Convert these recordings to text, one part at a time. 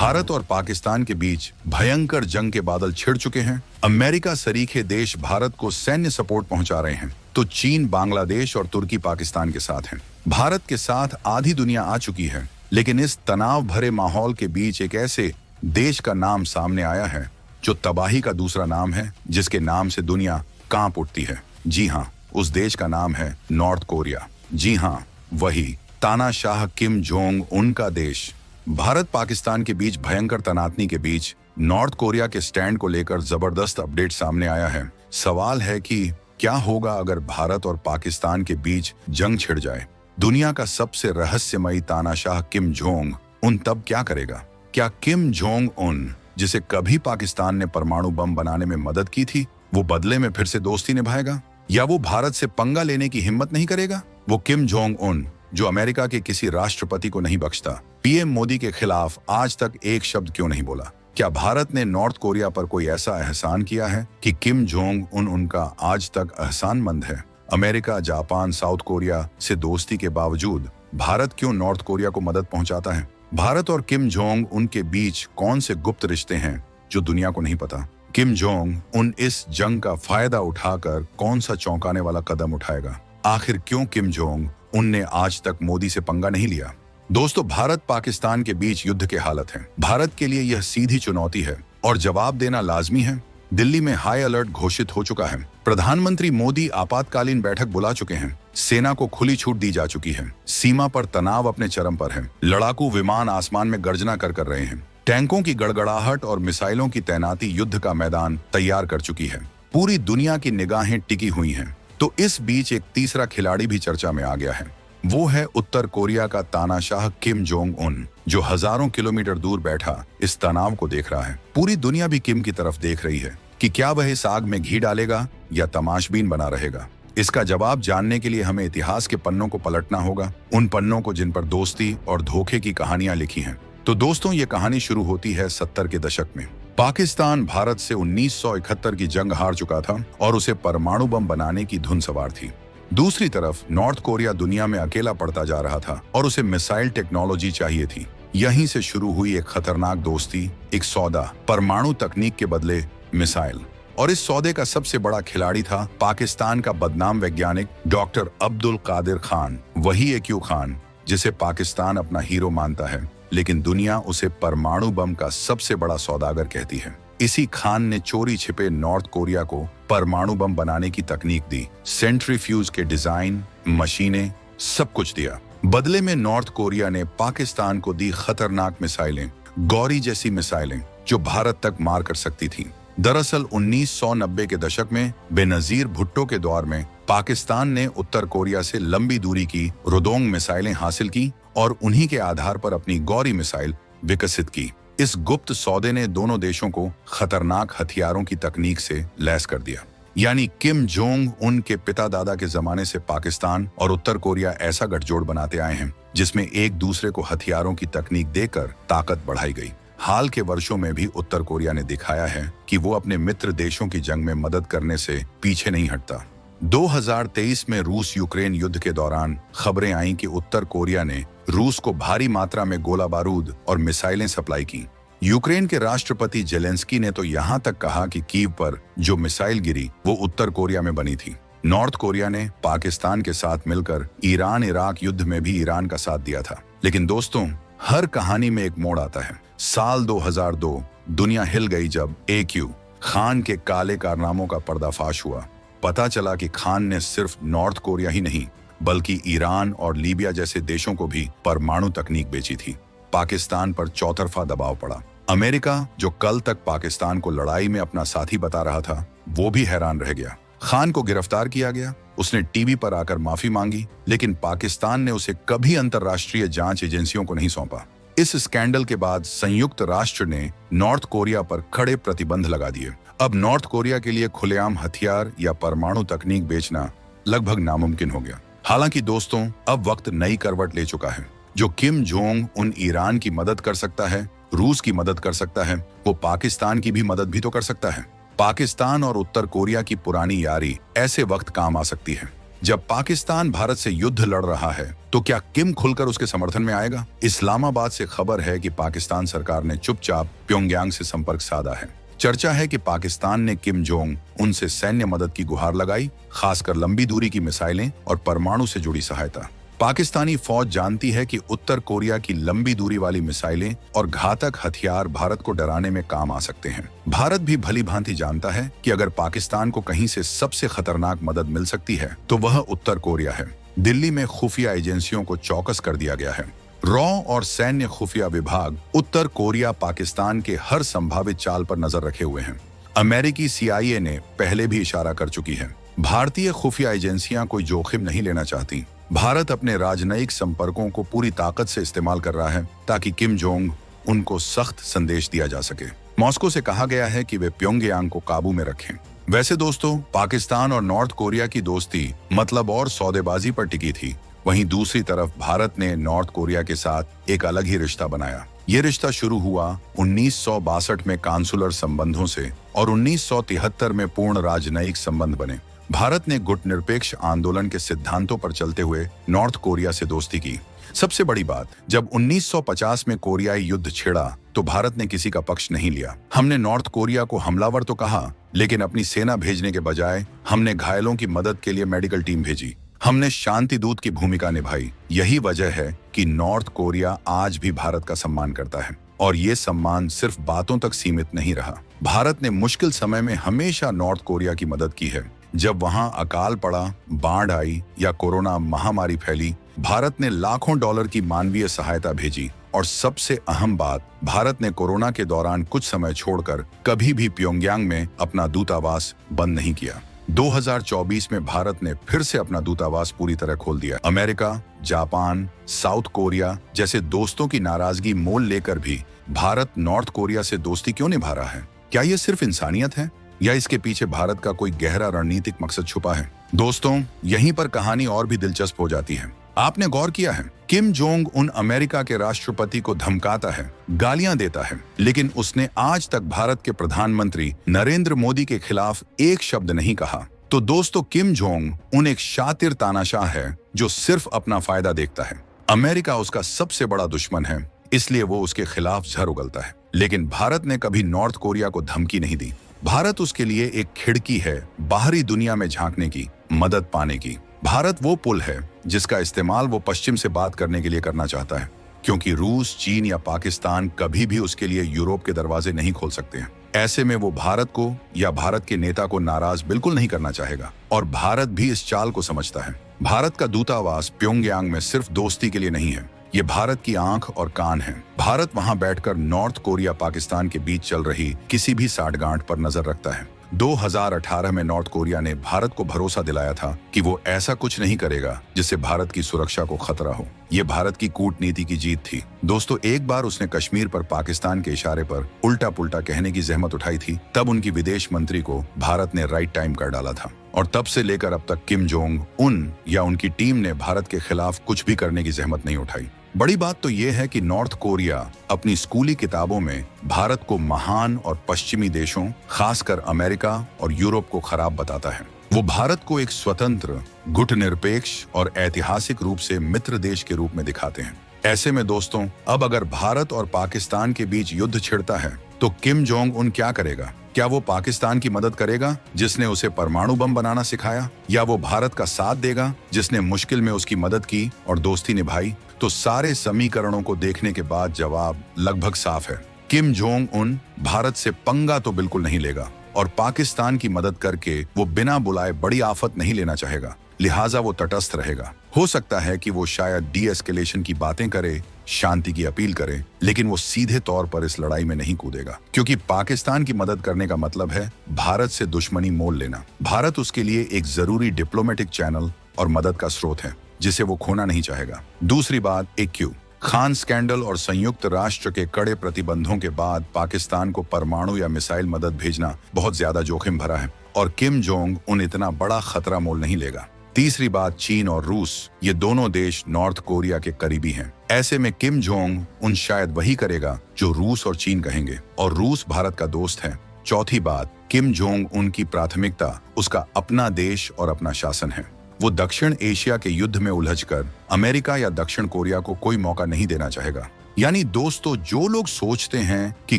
भारत और पाकिस्तान के बीच भयंकर जंग के बादल छिड़ चुके हैं। अमेरिका सरीखे देश भारत को सैन्य सपोर्ट पहुंचा रहे हैं, तो चीन बांग्लादेश और तुर्की पाकिस्तान के साथ हैं। भारत के साथ आधी दुनिया आ चुकी है, लेकिन इस तनाव भरे माहौल के बीच एक ऐसे देश का नाम सामने आया है जो तबाही का दूसरा नाम है, जिसके नाम से दुनिया कांप उठती है। जी हाँ, उस देश का नाम है नॉर्थ कोरिया। जी हाँ, वही तानाशाह किम जोंग उन का देश। भारत पाकिस्तान के बीच भयंकर तनातनी के बीच नॉर्थ कोरिया के स्टैंड को लेकर जबरदस्त अपडेट सामने आया है। सवाल है कि क्या होगा अगर भारत और पाकिस्तान के बीच जंग छिड़ जाए? दुनिया का सबसे रहस्यमयी तानाशाह किम जोंग उन तब क्या करेगा? क्या किम जोंग उन, जिसे कभी पाकिस्तान ने परमाणु बम बनाने में मदद की थी, वो बदले में फिर से दोस्ती निभाएगा? या वो भारत से पंगा लेने की हिम्मत नहीं करेगा? वो किम जोंग उन जो अमेरिका के किसी राष्ट्रपति को नहीं बख्शता, पीएम मोदी के खिलाफ आज तक एक शब्द क्यों नहीं बोला? क्या भारत ने नॉर्थ कोरिया पर कोई ऐसा एहसान किया है कि किम जोंग उन उनका आज तक एहसानमंद है? अमेरिका, जापान, साउथ कोरिया से दोस्ती के बावजूद भारत क्यों नॉर्थ कोरिया को मदद पहुंचाता है? भारत और किम जोंग उनके बीच कौन से गुप्त रिश्ते हैं जो दुनिया को नहीं पता? किम जोंग उन इस जंग का फायदा उठाकर कौन सा चौंकाने वाला कदम उठाएगा? आखिर क्यों किम जोंग उनने आज तक मोदी से पंगा नहीं लिया? दोस्तों, भारत पाकिस्तान के बीच युद्ध के हालत है। भारत के लिए यह सीधी चुनौती है और जवाब देना लाजमी है। दिल्ली में हाई अलर्ट घोषित हो चुका है। प्रधानमंत्री मोदी आपातकालीन बैठक बुला चुके हैं। सेना को खुली छूट दी जा चुकी है। सीमा पर तनाव अपने चरम पर है। लड़ाकू विमान आसमान में गर्जना कर रहे हैं। टैंकों की गड़गड़ाहट और मिसाइलों की तैनाती युद्ध का मैदान तैयार कर चुकी है। पूरी दुनिया की निगाहें टिकी हुई हैं। तो इस बीच एक तीसरा खिलाड़ी भी चर्चा में आ गया है। वो है उत्तर कोरिया का तानाशाह किम जोंग उन, जो हजारों किलोमीटर दूर बैठा इस तनाव को देख रहा है। पूरी दुनिया भी किम की तरफ देख रही है कि क्या वह इस आग में घी डालेगा या तमाशबीन बना रहेगा। इसका जवाब जानने के लिए हमें इतिहास के पन्नों को पलटना होगा, उन पन्नों को जिन पर दोस्ती और धोखे की कहानियां लिखी हैं। तो दोस्तों, ये कहानी शुरू होती है 70 के दशक में। पाकिस्तान भारत से 1971 की जंग हार चुका था और उसे परमाणु बम बनाने की धुन सवार थी। दूसरी तरफ नॉर्थ कोरिया दुनिया में अकेला पड़ता जा रहा था और उसे मिसाइल टेक्नोलॉजी चाहिए थी। यहीं से शुरू हुई एक खतरनाक दोस्ती, एक सौदा, परमाणु तकनीक के बदले मिसाइल। और इस सौदे का सबसे बड़ा खिलाड़ी था पाकिस्तान का बदनाम वैज्ञानिक डॉक्टर अब्दुल कादिर खान, वही AQ खान जिसे पाकिस्तान अपना हीरो मानता है, लेकिन दुनिया उसे परमाणु बम का सबसे बड़ा सौदागर कहती है। इसी खान ने चोरी छिपे नॉर्थ कोरिया को परमाणु बम बनाने की तकनीक दी, सेंट्रीफ्यूज के डिजाइन, मशीनें, सब कुछ दिया। बदले में नॉर्थ कोरिया ने पाकिस्तान को दी खतरनाक मिसाइलें, गौरी जैसी मिसाइलें जो भारत तक मार कर सकती थीं। दरअसल 1990 के दशक में बेनजीर भुट्टो के दौर में पाकिस्तान ने उत्तर कोरिया से लंबी दूरी की रुदोंग मिसाइलें हासिल की और उन्हीं के आधार पर अपनी गौरी मिसाइल विकसित की। इस गुप्त सौदे ने दोनों देशों को खतरनाक हथियारों की तकनीक से लैस कर दिया। यानी किम जोंग उन के पिता दादा के जमाने से पाकिस्तान और उत्तर कोरिया ऐसा गठजोड़ बनाते आए हैं जिसमें एक दूसरे को हथियारों की तकनीक देकर ताकत बढ़ाई गई। हाल के वर्षों में भी उत्तर कोरिया ने दिखाया है कि वो अपने मित्र देशों की जंग में मदद करने से पीछे नहीं हटता। 2023 में रूस यूक्रेन युद्ध के दौरान खबरें आईं कि उत्तर कोरिया ने रूस को भारी मात्रा में गोला बारूद और मिसाइलें सप्लाई की। यूक्रेन के राष्ट्रपति जेलेंस्की ने तो यहाँ तक कहा कि कीव पर जो मिसाइल गिरी वो उत्तर कोरिया में बनी थी। नॉर्थ कोरिया ने पाकिस्तान के साथ मिलकर ईरान इराक युद्ध में भी ईरान का साथ दिया था। लेकिन दोस्तों, हर कहानी में एक मोड़ आता है। साल 2002 दुनिया हिल गई जब AQ खान के काले कारनामों का पर्दाफाश हुआ। पता चला कि खान ने सिर्फ नॉर्थ कोरिया ही नहीं बल्कि ईरान और लीबिया जैसे देशों को भी परमाणु तकनीक बेची थी। पाकिस्तान पर चौतरफा दबाव पड़ा। अमेरिका, जो कल तक पाकिस्तान को लड़ाई में अपना साथी बता रहा था, वो भी हैरान रह गया। खान को गिरफ्तार किया गया। उसने टीवी पर आकर माफी मांगी, लेकिन पाकिस्तान ने उसे कभी अंतर्राष्ट्रीय जांच एजेंसियों को नहीं सौंपा। इस स्कैंडल के बाद संयुक्त राष्ट्र ने नॉर्थ कोरिया पर कड़े प्रतिबंध लगा दिए। अब नॉर्थ कोरिया के लिए खुलेआम हथियार या परमाणु तकनीक बेचना लगभग नामुमकिन हो गया। हालांकि दोस्तों, अब वक्त नई करवट ले चुका है। जो किम जोंग उन ईरान की मदद कर सकता है, रूस की मदद कर सकता है, वो पाकिस्तान की भी मदद भी तो कर सकता है। पाकिस्तान और उत्तर कोरिया की पुरानी यारी ऐसे वक्त काम आ सकती है। जब पाकिस्तान भारत से युद्ध लड़ रहा है तो क्या किम खुलकर उसके समर्थन में आएगा? इस्लामाबाद से खबर है कि पाकिस्तान सरकार ने चुपचाप प्योंगयांग से संपर्क साधा है। चर्चा है कि पाकिस्तान ने किम जोंग उनसे सैन्य मदद की गुहार लगाई, खासकर लंबी दूरी की मिसाइलें और परमाणु से जुड़ी सहायता। पाकिस्तानी फौज जानती है कि उत्तर कोरिया की लंबी दूरी वाली मिसाइलें और घातक हथियार भारत को डराने में काम आ सकते हैं। भारत भी भली भांति जानता है कि अगर पाकिस्तान को कहीं से सबसे खतरनाक मदद मिल सकती है तो वह उत्तर कोरिया है। दिल्ली में खुफिया एजेंसियों को चौकस कर दिया गया है। रॉ और सैन्य खुफिया विभाग उत्तर कोरिया पाकिस्तान के हर संभावित चाल पर नजर रखे हुए हैं। अमेरिकी CIA ने पहले भी इशारा कर चुकी है। भारतीय खुफिया एजेंसियां कोई जोखिम नहीं लेना चाहती। भारत अपने राजनयिक संपर्कों को पूरी ताकत से इस्तेमाल कर रहा है ताकि किम जोंग उनको सख्त संदेश दिया जा सके। मॉस्को से कहा गया है कि वे प्योंगयांग को काबू में रखें। वैसे दोस्तों, पाकिस्तान और नॉर्थ कोरिया की दोस्ती मतलब और सौदेबाजी पर टिकी थी। वहीं दूसरी तरफ भारत ने नॉर्थ कोरिया के साथ एक अलग ही रिश्ता बनाया। ये रिश्ता शुरू हुआ 1962 में कांसुलर संबंधों से और 1973 में पूर्ण राजनयिक संबंध बने। भारत ने गुटनिरपेक्ष आंदोलन के सिद्धांतों पर चलते हुए नॉर्थ कोरिया से दोस्ती की। सबसे बड़ी बात, जब 1950 में कोरियाई युद्ध छिड़ा तो भारत ने किसी का पक्ष नहीं लिया। हमने नॉर्थ कोरिया को हमलावर तो कहा, लेकिन अपनी सेना भेजने के बजाय हमने घायलों की मदद के लिए मेडिकल टीम भेजी। हमने शांति दूत की भूमिका निभाई। यही वजह है कि नॉर्थ कोरिया आज भी भारत का सम्मान करता है और ये सम्मान सिर्फ बातों तक सीमित नहीं रहा। भारत ने मुश्किल समय में हमेशा नॉर्थ कोरिया की मदद की है। जब वहां अकाल पड़ा, बाढ़ आई या कोरोना महामारी फैली, भारत ने लाखों डॉलर की मानवीय सहायता भेजी। और सबसे अहम बात, भारत ने कोरोना के दौरान कुछ समय छोड़कर कभी भी प्योंगयांग में अपना दूतावास बंद नहीं किया। 2024 में भारत ने फिर से अपना दूतावास पूरी तरह खोल दिया। अमेरिका, जापान, साउथ कोरिया जैसे दोस्तों की नाराजगी मोल लेकर भी भारत नॉर्थ कोरिया से दोस्ती क्यों निभा रहा है? क्या ये सिर्फ इंसानियत है या इसके पीछे भारत का कोई गहरा रणनीतिक मकसद छुपा है? दोस्तों, यहीं पर कहानी और भी दिलचस्प हो जाती है। आपने गौर किया है, किम जोंग उन अमेरिका के राष्ट्रपति को धमकाता है, गालियां देता है, लेकिन उसने आज तक भारत के प्रधानमंत्री नरेंद्र मोदी के खिलाफ एक शब्द नहीं कहा। तो दोस्तों, किम जोंग उन एक शातिर तानाशाह है जो सिर्फ अपना फायदा देखता है। अमेरिका उसका सबसे बड़ा दुश्मन है, इसलिए वो उसके खिलाफ झर उगलता है। लेकिन भारत ने कभी नॉर्थ कोरिया को धमकी नहीं दी। भारत उसके लिए एक खिड़की है, बाहरी दुनिया में झांकने की, मदद पाने की। भारत वो पुल है जिसका इस्तेमाल वो पश्चिम से बात करने के लिए करना चाहता है, क्योंकि रूस, चीन या पाकिस्तान कभी भी उसके लिए यूरोप के दरवाजे नहीं खोल सकते हैं। ऐसे में वो भारत को या भारत के नेता को नाराज बिल्कुल नहीं करना चाहेगा और भारत भी इस चाल को समझता है। भारत का दूतावास प्योंगयांग में सिर्फ दोस्ती के लिए नहीं है, ये भारत की आंख और कान है। भारत वहां बैठकर नॉर्थ कोरिया पाकिस्तान के बीच चल रही किसी भी साठगांठ पर नजर रखता है। 2018 में नॉर्थ कोरिया ने भारत को भरोसा दिलाया था कि वो ऐसा कुछ नहीं करेगा जिससे भारत की सुरक्षा को खतरा हो। ये भारत की कूटनीति की जीत थी। दोस्तों, एक बार उसने कश्मीर पर पाकिस्तान के इशारे पर उल्टा पुल्टा कहने की जहमत उठाई थी, तब उनकी विदेश मंत्री को भारत ने राइट टाइम कर डाला था। और तब से लेकर अब तक किम जोंग उन या उनकी टीम ने भारत के खिलाफ कुछ भी करने की जहमत नहीं उठाई। बड़ी बात तो यह है कि नॉर्थ कोरिया अपनी स्कूली किताबों में भारत को महान और पश्चिमी देशों, खासकर अमेरिका और यूरोप को खराब बताता है। वो भारत को एक स्वतंत्र, गुटनिरपेक्ष और ऐतिहासिक रूप से मित्र देश के रूप में दिखाते हैं। ऐसे में दोस्तों, अब अगर भारत और पाकिस्तान के बीच युद्ध छिड़ता है तो किम जोंग उन क्या करेगा? क्या वो पाकिस्तान की मदद करेगा जिसने उसे परमाणु बम बनाना सिखाया, या वो भारत का साथ देगा जिसने मुश्किल में उसकी मदद की और दोस्ती निभाई? तो सारे समीकरणों को देखने के बाद जवाब लगभग साफ है। किम जोंग उन भारत से पंगा तो बिल्कुल नहीं लेगा और पाकिस्तान की मदद करके वो बिना बुलाए बड़ी आफत नहीं लेना चाहेगा। लिहाजा वो तटस्थ रहेगा। हो सकता है कि वो शायद डी-एस्केलेशन की बातें करे, शांति की अपील करे, लेकिन वो सीधे तौर पर इस लड़ाई में नहीं कूदेगा, क्योंकि पाकिस्तान की मदद करने का मतलब है भारत से दुश्मनी मोल लेना। भारत उसके लिए एक जरूरी डिप्लोमेटिक चैनल और मदद का स्रोत है जिसे वो खोना नहीं चाहेगा। दूसरी बात, AQ खान स्कैंडल और संयुक्त राष्ट्र के कड़े प्रतिबंधों के बाद पाकिस्तान को परमाणु या मिसाइल मदद भेजना बहुत ज्यादा जोखिम भरा है और किम जोंग उन इतना बड़ा खतरा मोल नहीं लेगा। तीसरी बात, चीन और रूस, ये दोनों देश नॉर्थ कोरिया के करीबी हैं। ऐसे में किम जोंग उन शायद वही करेगा जो रूस और चीन कहेंगे, और रूस भारत का दोस्त है। चौथी बात, किम जोंग उनकी प्राथमिकता उसका अपना देश और अपना शासन है। वो दक्षिण एशिया के युद्ध में उलझकर अमेरिका या दक्षिण कोरिया को कोई मौका नहीं देना चाहेगा। यानी दोस्तों, जो लोग सोचते हैं कि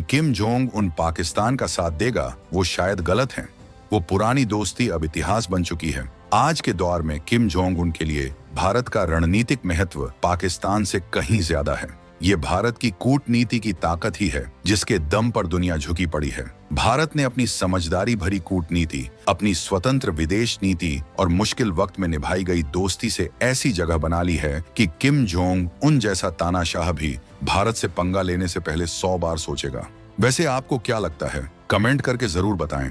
किम जोंग उन पाकिस्तान का साथ देगा, वो शायद गलत हैं। वो पुरानी दोस्ती अब इतिहास बन चुकी है। आज के दौर में किम जोंग उन के लिए भारत का रणनीतिक महत्व पाकिस्तान से कहीं ज्यादा है। ये भारत की कूटनीति की ताकत ही है जिसके दम पर दुनिया झुकी पड़ी है। भारत ने अपनी समझदारी भरी कूटनीति, अपनी स्वतंत्र विदेश नीति और मुश्किल वक्त में निभाई गई दोस्ती से ऐसी जगह बना ली है कि किम जोंग उन जैसा तानाशाह भी भारत से पंगा लेने से पहले 100 बार सोचेगा। वैसे आपको क्या लगता है? कमेंट करके जरूर बताएं।